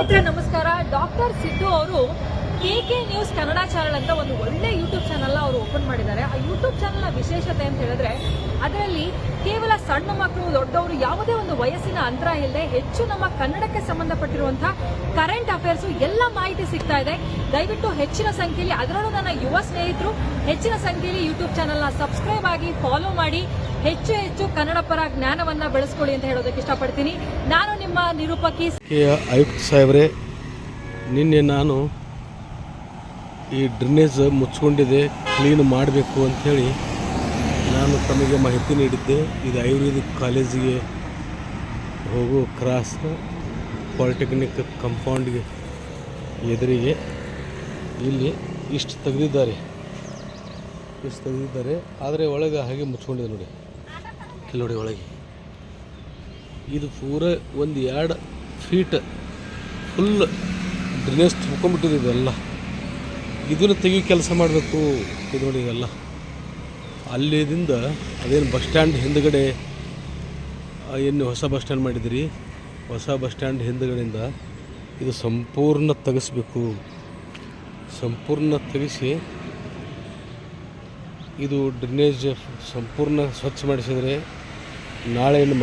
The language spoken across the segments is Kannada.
ನಮಸ್ಕಾರ. ಡಾಕ್ಟರ್ ಸಿದ್ದು ಅವರು ಕೆಕೆ ನ್ಯೂಸ್ ಕನ್ನಡ ಚಾನಲ್ ಅಂತ ಒಂದು ಒಳ್ಳೆ ಯೂಟ್ಯೂಬ್ ಚಾನಲ್ ಅವರು ಓಪನ್ ಮಾಡಿದ್ದಾರೆ. ಆ ಯೂಟ್ಯೂಬ್ ಚಾನಲ್ನ ವಿಶೇಷತೆ ಅಂತ ಹೇಳಿದ್ರೆ ಅದರಲ್ಲಿ ಕೇವಲ ಸಣ್ಣ ಮಕ್ಕಳು ದೊಡ್ಡವರು ಯಾವುದೇ ಒಂದು ವಯಸ್ಸಿನ ಅಂತರ ಇಲ್ಲದೆ ಹೆಚ್ಚು ನಮ್ಮ ಕನ್ನಡಕ್ಕೆ ಸಂಬಂಧಪಟ್ಟಿರುವಂತಹ ಕರೆಂಟ್ ಅಫೇರ್ಸ್ ಎಲ್ಲ ಮಾಹಿತಿ ಸಿಗ್ತಾ ಇದೆ. ದಯವಿಟ್ಟು ಹೆಚ್ಚಿನ ಸಂಖ್ಯೆಯಲ್ಲಿ, ಅದರಲ್ಲೂ ನನ್ನ ಯುವ ಸ್ನೇಹಿತರು ಹೆಚ್ಚಿನ ಸಂಖ್ಯೆಯಲ್ಲಿ ಯೂಟ್ಯೂಬ್ ಚಾನಲ್ನ ಸಬ್ಸ್ಕ್ರೈಬ್ ಆಗಿ ಫಾಲೋ ಮಾಡಿ ಹೆಚ್ಚು ಕನ್ನಡ ಪರ ಜ್ಞಾನವನ್ನ ಬೆಳೆಸ್ಕೊಳ್ಳಿ ಅಂತ ಹೇಳೋದಕ್ಕೆ ಇಷ್ಟಪಡ್ತೀನಿ. ನಾನು ನಿಮ್ಮ ನಿರೂಪಕಿ ಆಯುಕ್ತ ಸಾಹೇಬ್ರೆ, ನಿನ್ನೆ ನಾನು ಈ ಡ್ರೈನೇಜ್ ಮುಚ್ಕೊಂಡಿದೆ, ಕ್ಲೀನ್ ಮಾಡಬೇಕು ಅಂಥೇಳಿ ನಾನು ತಮಗೆ ಮಾಹಿತಿ ನೀಡಿದ್ದೆ. ಇದು ಆಯುರ್ವೇದಿಕ್ ಕಾಲೇಜಿಗೆ ಹೋಗೋ ಕ್ರಾಸ್ ಪಾಲಿಟೆಕ್ನಿಕ್ ಕಂಪೌಂಡ್ಗೆ ಎದುರಿಗೆ ಇಲ್ಲಿ ಇಷ್ಟು ತೆಗೆದಿದ್ದಾರೆ, ಆದರೆ ಒಳಗೆ ಹಾಗೆ ಮುಚ್ಕೊಂಡಿದೆ ನೋಡಿ. ನೋಡಿ ಒಳಗೆ ಇದು ಪೂರ ಒಂದು 2 ಫೀಟ್ ಫುಲ್ ಡ್ರೈನೇಜ್ ತುಂಬ್ಕೊಂಡ್ಬಿಟ್ಟಿದೆ. ಇದೆಲ್ಲ ಇದನ್ನು ತೆಗಿ ಕೆಲಸ ಮಾಡಬೇಕು. ಇದು ನೋಡಿ ಇದೆಲ್ಲ ಅಲ್ಲಿದಿಂದ ಅದೇನು ಬಸ್ ಸ್ಟ್ಯಾಂಡ್ ಹಿಂದುಗಡೆ ಏನು ಹೊಸ ಬಸ್ ಸ್ಟ್ಯಾಂಡ್ ಮಾಡಿದಿರಿ, ಹೊಸ ಬಸ್ ಸ್ಟ್ಯಾಂಡ್ ಹಿಂದುಗಡೆಯಿಂದ ಇದು ಸಂಪೂರ್ಣ ತೆಗೆಸ್ಬೇಕು. ಸಂಪೂರ್ಣ ತೆಗೆಸಿ ಇದು ಡ್ರೈನೇಜ್ ಸಂಪೂರ್ಣ ಸ್ವಚ್ಛ ಮಾಡಿಸಿದರೆ ನಾಳೆ ಇನ್ನು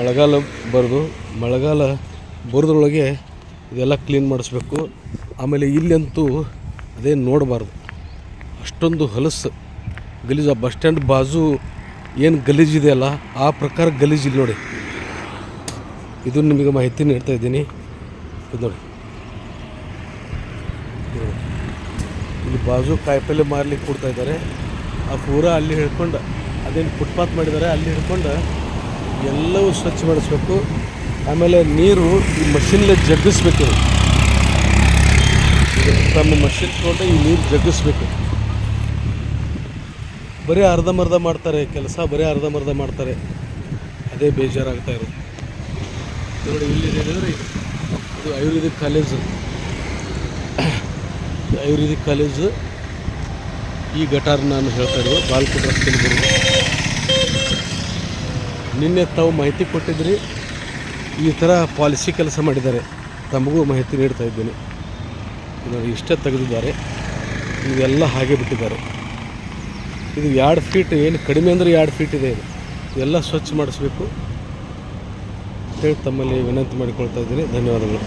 ಮಳೆಗಾಲ ಬರೋದ್ರೊಳಗೆ ಇದೆಲ್ಲ ಕ್ಲೀನ್ ಮಾಡಿಸ್ಬೇಕು. ಆಮೇಲೆ ಇಲ್ಲಂತೂ ಅದೇನು ನೋಡಬಾರ್ದು, ಅಷ್ಟೊಂದು ಹೊಲಸು ಗಲೀಜು. ಆ ಬಸ್ ಸ್ಟ್ಯಾಂಡ್ ಬಾಜು ಏನು ಗಲೀಜಿದೆಯಲ್ಲ ಆ ಪ್ರಕಾರ ಗಲೀಜಿಲ್ಲ ನೋಡಿ. ಇದು ನಿಮಗೆ ಮಾಹಿತಿ ನೀಡ್ತಾ ಇದ್ದೀನಿ. ಇದು ನೋಡಿ, ಇಲ್ಲಿ ಬಾಜು ಕಾಯಿಪಲ್ಲೆ ಮಾರ್ಲಿಕ್ಕೆ ಕೊಡ್ತಾ ಇದ್ದಾರೆ. ಆ ಪೂರ ಅಲ್ಲಿ ಹಿಡ್ಕೊಂಡು ಅದೇನು ಫುಟ್ಪಾತ್ ಮಾಡಿದ್ದಾರೆ, ಅಲ್ಲಿ ಹಿಡ್ಕೊಂಡು ಎಲ್ಲವೂ ಸ್ವಚ್ಛ ಮಾಡಿಸ್ಬೇಕು. ಆಮೇಲೆ ನೀರು ಈ ಮಷಿನ್ಲೆ ಜಗ್ಗಿಸ್ಬೇಕು. ತಮ್ಮ ಮಷಿನ್ ತೊಗೊಂಡು ಈ ನೀರು ಜಗ್ಗಿಸ್ಬೇಕು. ಬರೀ ಅರ್ಧಂಬರ್ಧ ಮಾಡ್ತಾರೆ ಕೆಲಸ, ಮಾಡ್ತಾರೆ. ಅದೇ ಬೇಜಾರಾಗ್ತಾ ಇರೋದು ನೋಡಿ. ಇಲ್ಲಿ ಹೇಳಿದ್ರೆ ಇದು ಆಯುರ್ವೇದಿಕ್ ಕಾಲೇಜು. ಈ ಗಟಾರ್ ನಾನು ಹೇಳ್ತಾ ಇರೋದು ಬಾಲ್ಕೋಟ್ ರಸ್ತೆಯಲ್ಲಿ ಬರೋದು. ನಿನ್ನೆ ತಾವು ಮಾಹಿತಿ ಕೊಟ್ಟಿದ್ರಿ, ಈ ಥರ ಪಾಲಿಸಿ ಕೆಲಸ ಮಾಡಿದ್ದಾರೆ, ತಮಗೂ ಮಾಹಿತಿ ನೀಡ್ತಾ ಇದ್ದೇನೆ. ನೋಡಿ ಇಷ್ಟೇ ತೆಗೆದಿದ್ದಾರೆ, ಇವೆಲ್ಲ ಹಾಗೆ ಬಿಟ್ಟಿದ್ದಾರೆ. ಇದು 2 ಫೀಟ್, ಏನು ಕಡಿಮೆ ಅಂದರೆ 2 ಫೀಟ್ ಇದೆ. ಇದೆಲ್ಲ ಸ್ವಚ್ಛ ಮಾಡಿಸ್ಬೇಕು ಹೇಳಿ ತಮ್ಮಲ್ಲಿ ವಿನಂತಿ ಮಾಡಿಕೊಳ್ತಾ ಇದ್ದೀನಿ. ಧನ್ಯವಾದಗಳು.